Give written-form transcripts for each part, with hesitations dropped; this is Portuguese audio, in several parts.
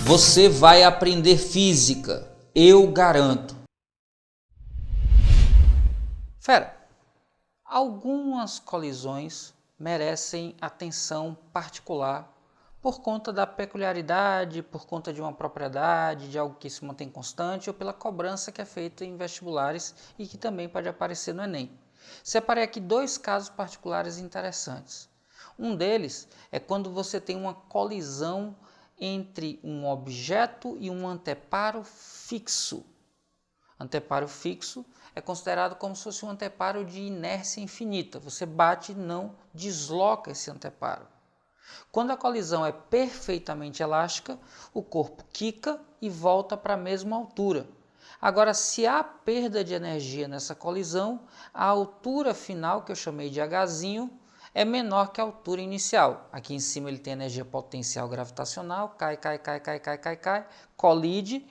Você vai aprender física, eu garanto. Fera, algumas colisões merecem atenção particular por conta da peculiaridade, por conta de uma propriedade, de algo que se mantém constante ou pela cobrança que é feita em vestibulares e que também pode aparecer no Enem. Separei aqui dois casos particulares interessantes. Um deles é quando você tem uma colisão entre um objeto e um anteparo fixo. Anteparo fixo é considerado como se fosse um anteparo de inércia infinita. Você bate e não desloca esse anteparo. Quando a colisão é perfeitamente elástica, o corpo quica e volta para a mesma altura. Agora, se há perda de energia nessa colisão, a altura final, que eu chamei de Hzinho, é menor que a altura inicial. Aqui em cima ele tem energia potencial gravitacional, cai, colide,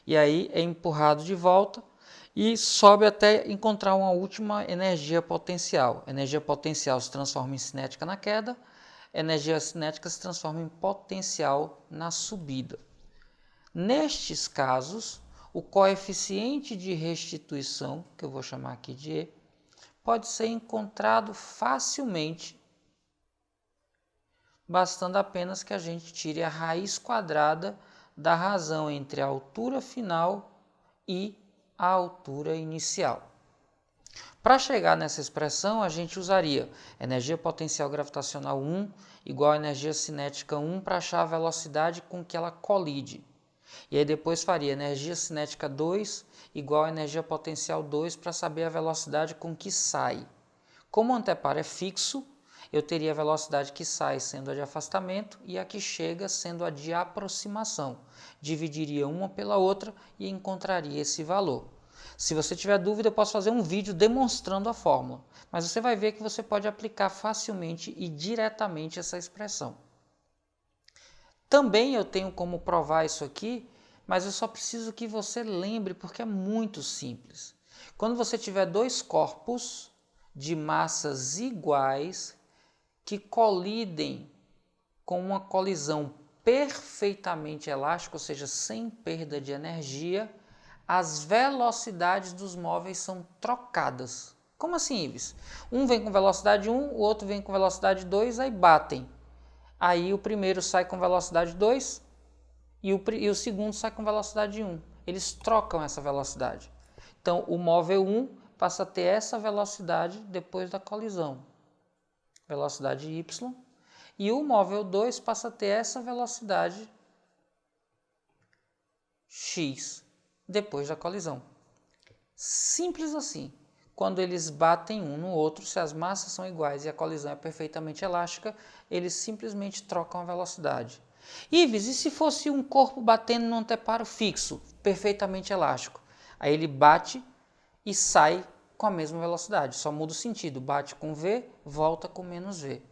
e aí é empurrado de volta e sobe até encontrar uma última energia potencial. Energia potencial se transforma em cinética na queda, energia cinética se transforma em potencial na subida. Nestes casos, o coeficiente de restituição, que eu vou chamar aqui de E, pode ser encontrado facilmente, bastando apenas que a gente tire a raiz quadrada da razão entre a altura final e a altura inicial. Para chegar nessa expressão, a gente usaria energia potencial gravitacional 1 igual a energia cinética 1 para achar a velocidade com que ela colide. E aí depois faria energia cinética 2 igual a energia potencial 2 para saber a velocidade com que sai. Como o anteparo é fixo, eu teria a velocidade que sai sendo a de afastamento e a que chega sendo a de aproximação. Dividiria uma pela outra e encontraria esse valor. Se você tiver dúvida, eu posso fazer um vídeo demonstrando a fórmula, mas você vai ver que você pode aplicar facilmente e diretamente essa expressão. Também eu tenho como provar isso aqui, mas eu só preciso que você lembre, porque é muito simples. Quando você tiver dois corpos de massas iguais que colidem com uma colisão perfeitamente elástica, ou seja, sem perda de energia, as velocidades dos móveis são trocadas. Como assim, Ives? Um vem com velocidade 1, o outro vem com velocidade 2, aí batem. Aí o primeiro sai com velocidade 2 e o segundo sai com velocidade 1. Eles trocam essa velocidade. Então, o móvel 1 passa a ter essa velocidade depois da colisão, velocidade y, e o móvel 2 passa a ter essa velocidade x depois da colisão. Simples assim. Quando eles batem um no outro, se as massas são iguais e a colisão é perfeitamente elástica, eles simplesmente trocam a velocidade. Ives, e se fosse um corpo batendo num anteparo fixo, perfeitamente elástico? Aí ele bate e sai com a mesma velocidade, só muda o sentido, bate com V, volta com menos V.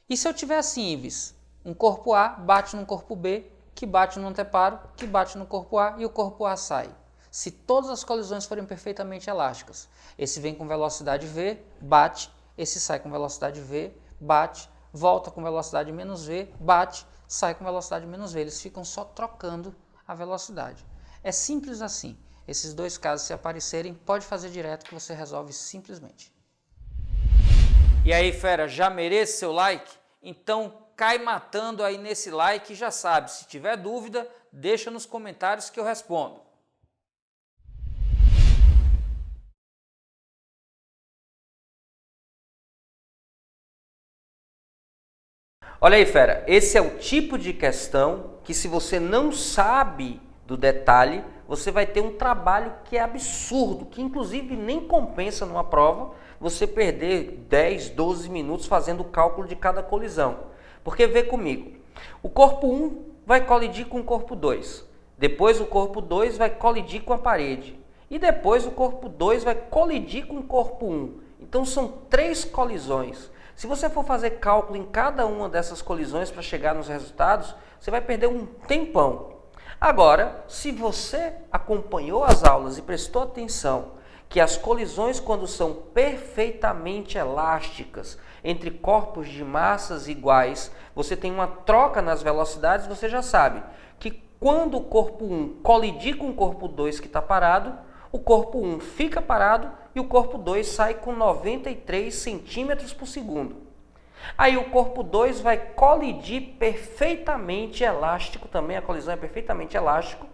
E se eu tiver assim, Ives, um corpo A bate num corpo B, que bate no anteparo, que bate no corpo A e o corpo A sai? Se todas as colisões forem perfeitamente elásticas, esse vem com velocidade V, bate, esse sai com velocidade V, bate, volta com velocidade menos V, bate, sai com velocidade menos V. Eles ficam só trocando a velocidade. É simples assim. Esses dois casos, se aparecerem, pode fazer direto que você resolve simplesmente. E aí, fera, já merece seu like? Então cai matando aí nesse like e já sabe, se tiver dúvida, deixa nos comentários que eu respondo. Olha aí, fera, esse é o tipo de questão que, se você não sabe do detalhe, você vai ter um trabalho que é absurdo, que inclusive nem compensa numa prova você perder 10, 12 minutos fazendo o cálculo de cada colisão. Porque vê comigo, o corpo 1 vai colidir com o corpo 2, depois o corpo 2 vai colidir com a parede, e depois o corpo 2 vai colidir com o corpo 1. Então são 3 colisões. Se você for fazer cálculo em cada uma dessas colisões para chegar nos resultados, você vai perder um tempão. Agora, se você acompanhou as aulas e prestou atenção que as colisões, quando são perfeitamente elásticas, entre corpos de massas iguais, você tem uma troca nas velocidades, você já sabe que quando o corpo 1 colidir com o corpo 2 que está parado, o corpo 1 fica parado e o corpo 2 sai com 93 centímetros por segundo. Aí o corpo 2 vai colidir perfeitamente elástico, também a colisão é perfeitamente elástico,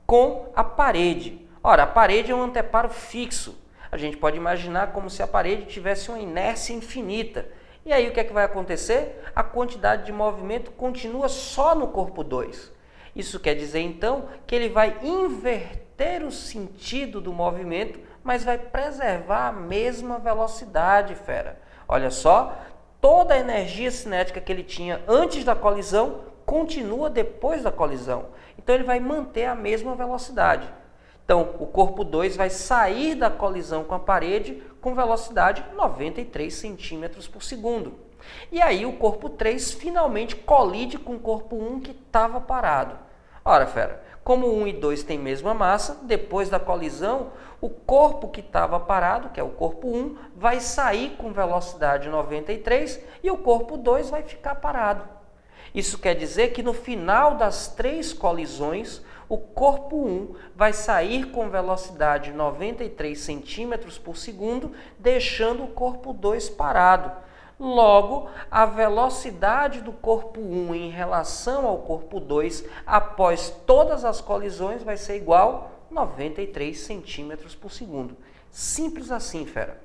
com a parede. Ora, a parede é um anteparo fixo. A gente pode imaginar como se a parede tivesse uma inércia infinita. E aí o que é que vai acontecer? A quantidade de movimento continua só no corpo 2. Isso quer dizer então que ele vai inverter o sentido do movimento, mas vai preservar a mesma velocidade, fera. Olha só, toda a energia cinética que ele tinha antes da colisão continua depois da colisão. Então ele vai manter a mesma velocidade. Então o corpo 2 vai sair da colisão com a parede com velocidade 93 centímetros por segundo. E aí o corpo 3 finalmente colide com o corpo 1 que estava parado. Ora, fera, como 1 e 2 têm mesma massa, depois da colisão, o corpo que estava parado, que é o corpo 1, vai sair com velocidade 93 e o corpo 2 vai ficar parado. Isso quer dizer que no final das 3 colisões, o corpo 1 vai sair com velocidade 93 centímetros por segundo, deixando o corpo 2 parado. Logo, a velocidade do corpo 1 em relação ao corpo 2 após todas as colisões vai ser igual a 93 centímetros por segundo. Simples assim, fera.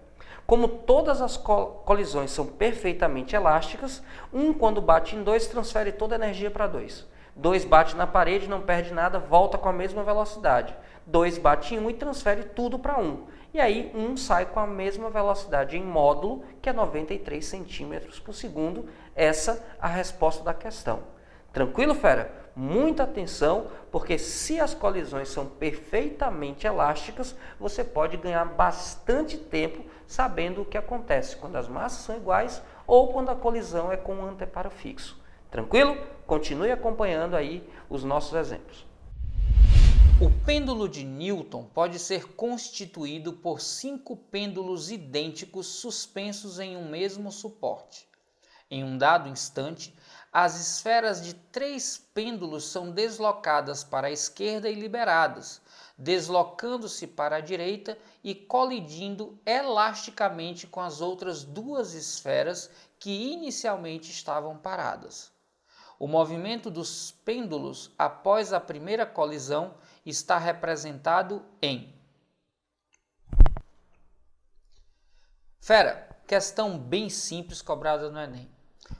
Como todas as colisões são perfeitamente elásticas, 1 quando bate em 2 transfere toda a energia para 2. 2 bate na parede, não perde nada, volta com a mesma velocidade. 2 bate em 1 e transfere tudo para 1. E aí 1 sai com a mesma velocidade em módulo, que é 93 centímetros por segundo. Essa é a resposta da questão. Tranquilo, fera? Muita atenção, porque se as colisões são perfeitamente elásticas, você pode ganhar bastante tempo sabendo o que acontece quando as massas são iguais ou quando a colisão é com um anteparo fixo. Tranquilo? Continue acompanhando aí os nossos exemplos. O pêndulo de Newton pode ser constituído por 5 pêndulos idênticos suspensos em um mesmo suporte. Em um dado instante, as esferas de 3 pêndulos são deslocadas para a esquerda e liberadas, deslocando-se para a direita e colidindo elasticamente com as outras 2 esferas que inicialmente estavam paradas. O movimento dos pêndulos após a primeira colisão está representado em... Fera, questão bem simples cobrada no Enem.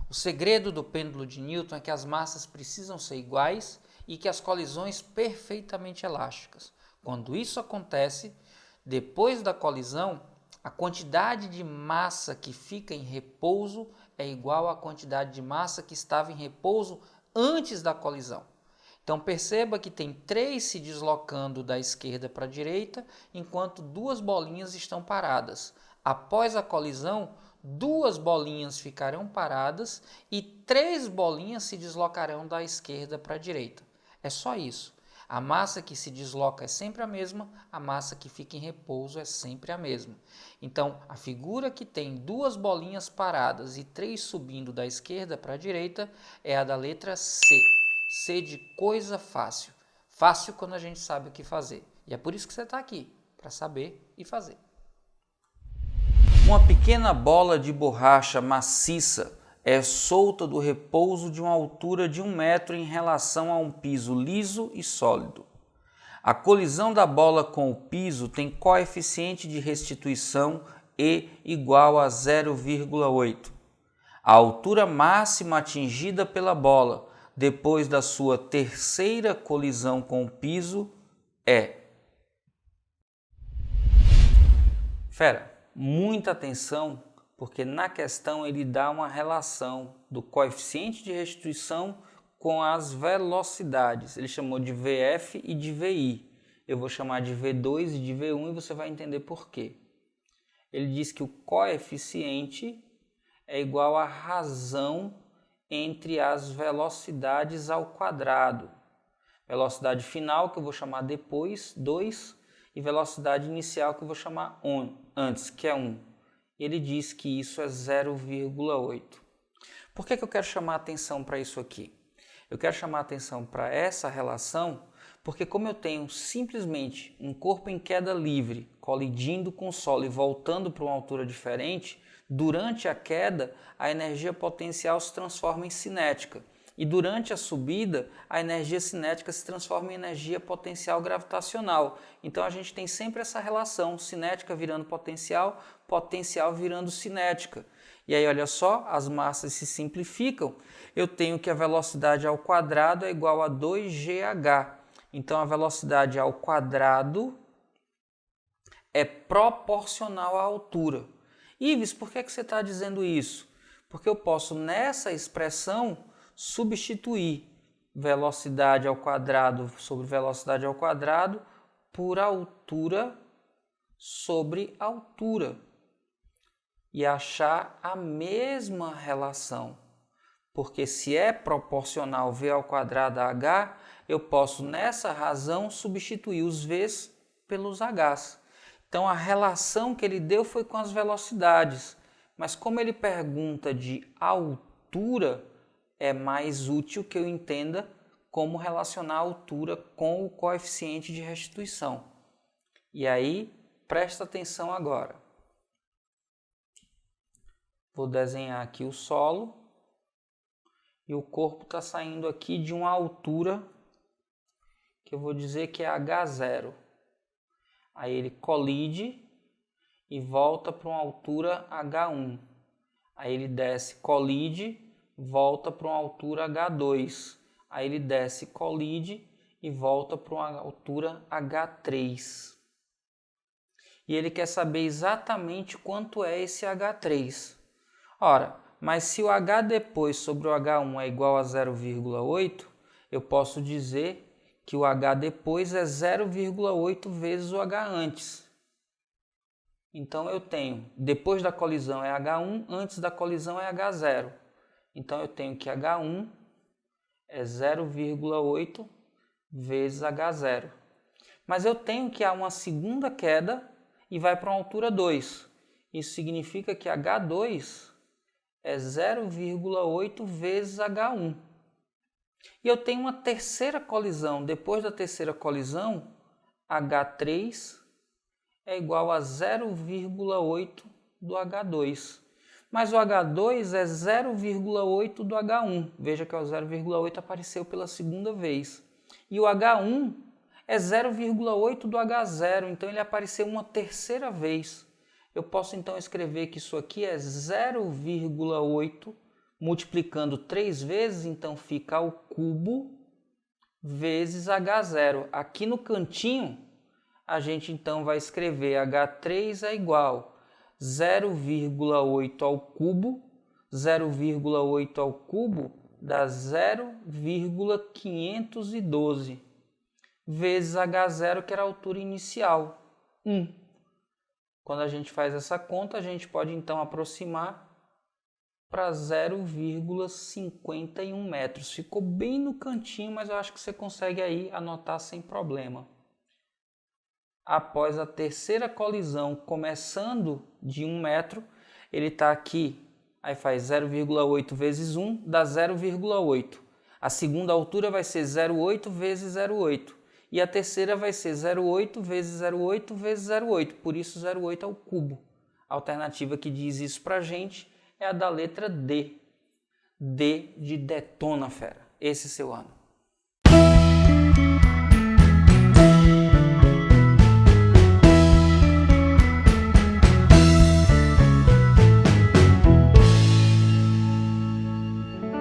O segredo do pêndulo de Newton é que as massas precisam ser iguais e que as colisões perfeitamente elásticas. Quando isso acontece, depois da colisão, a quantidade de massa que fica em repouso é igual à quantidade de massa que estava em repouso antes da colisão. Então perceba que tem 3 se deslocando da esquerda para a direita, enquanto 2 bolinhas estão paradas. Após a colisão, 2 bolinhas ficarão paradas e 3 bolinhas se deslocarão da esquerda para a direita. É só isso. A massa que se desloca é sempre a mesma, a massa que fica em repouso é sempre a mesma. Então, a figura que tem 2 bolinhas paradas e 3 subindo da esquerda para a direita é a da letra C. C de coisa fácil. Fácil quando a gente sabe o que fazer. E é por isso que você está aqui, para saber e fazer. Uma pequena bola de borracha maciça é solta do repouso de uma altura de 1 metro em relação a um piso liso e sólido. A colisão da bola com o piso tem coeficiente de restituição E igual a 0,8. A altura máxima atingida pela bola depois da sua terceira colisão com o piso é... Fera, muita atenção, porque na questão ele dá uma relação do coeficiente de restituição com as velocidades. Ele chamou de VF e de VI. Eu vou chamar de V2 e de V1 e você vai entender por quê. Ele diz que o coeficiente é igual à razão entre as velocidades ao quadrado. Velocidade final, que eu vou chamar depois, 2, e velocidade inicial, que eu vou chamar antes, que é 1. Ele diz que isso é 0,8. Por que eu quero chamar a atenção para isso aqui? Eu quero chamar a atenção para essa relação porque como eu tenho simplesmente um corpo em queda livre, colidindo com o solo e voltando para uma altura diferente, durante a queda a energia potencial se transforma em cinética. E durante a subida, a energia cinética se transforma em energia potencial gravitacional. Então a gente tem sempre essa relação, cinética virando potencial, potencial virando cinética. E aí olha só, as massas se simplificam. Eu tenho que a velocidade ao quadrado é igual a 2gh. Então a velocidade ao quadrado é proporcional à altura. Ives, por que você está dizendo isso? Porque eu posso nessa expressão substituir velocidade ao quadrado sobre velocidade ao quadrado por altura sobre altura e achar a mesma relação. Porque se é proporcional v ao quadrado a h, eu posso nessa razão substituir os v's pelos h's. Então a relação que ele deu foi com as velocidades, mas como ele pergunta de altura, é mais útil que eu entenda como relacionar a altura com o coeficiente de restituição. E aí, presta atenção agora. Vou desenhar aqui o solo e o corpo está saindo aqui de uma altura que eu vou dizer que é H0. Aí ele colide e volta para uma altura H1. Aí ele desce, colide, volta para uma altura H2. Aí ele desce, colide e volta para uma altura H3. E ele quer saber exatamente quanto é esse H3. Ora, mas se o H depois sobre o H1 é igual a 0,8, eu posso dizer que o H depois é 0,8 vezes o H antes. Então eu tenho, depois da colisão é H1, antes da colisão é H0. Então eu tenho que H1 é 0,8 vezes H0. Mas eu tenho que há uma segunda queda e vai para uma altura 2. Isso significa que H2 é 0,8 vezes H1. E eu tenho uma terceira colisão. Depois da terceira colisão, H3 é igual a 0,8 do H2. Mas o H2 é 0,8 do H1. Veja que o 0,8 apareceu pela segunda vez. E o H1 é 0,8 do H0, então ele apareceu uma terceira vez. Eu posso então escrever que isso aqui é 0,8 multiplicando 3 vezes, então fica ao cubo vezes H0. Aqui no cantinho, a gente então vai escrever H3 é igual 0,8 ao cubo, 0,8 ao cubo dá 0,512 vezes H0, que era a altura inicial, 1. Quando a gente faz essa conta, a gente pode então aproximar para 0,51 metros. Ficou bem no cantinho, mas eu acho que você consegue aí anotar sem problema. Após a terceira colisão, começando de 1 metro, ele está aqui, aí faz 0,8 vezes 1, dá 0,8. A segunda altura vai ser 0,8 vezes 0,8. E a terceira vai ser 0,8 vezes 0,8 vezes 0,8. Por isso 0,8 ao cubo. A alternativa que diz isso para a gente é a da letra D. D de detona, fera. Esse é seu ano.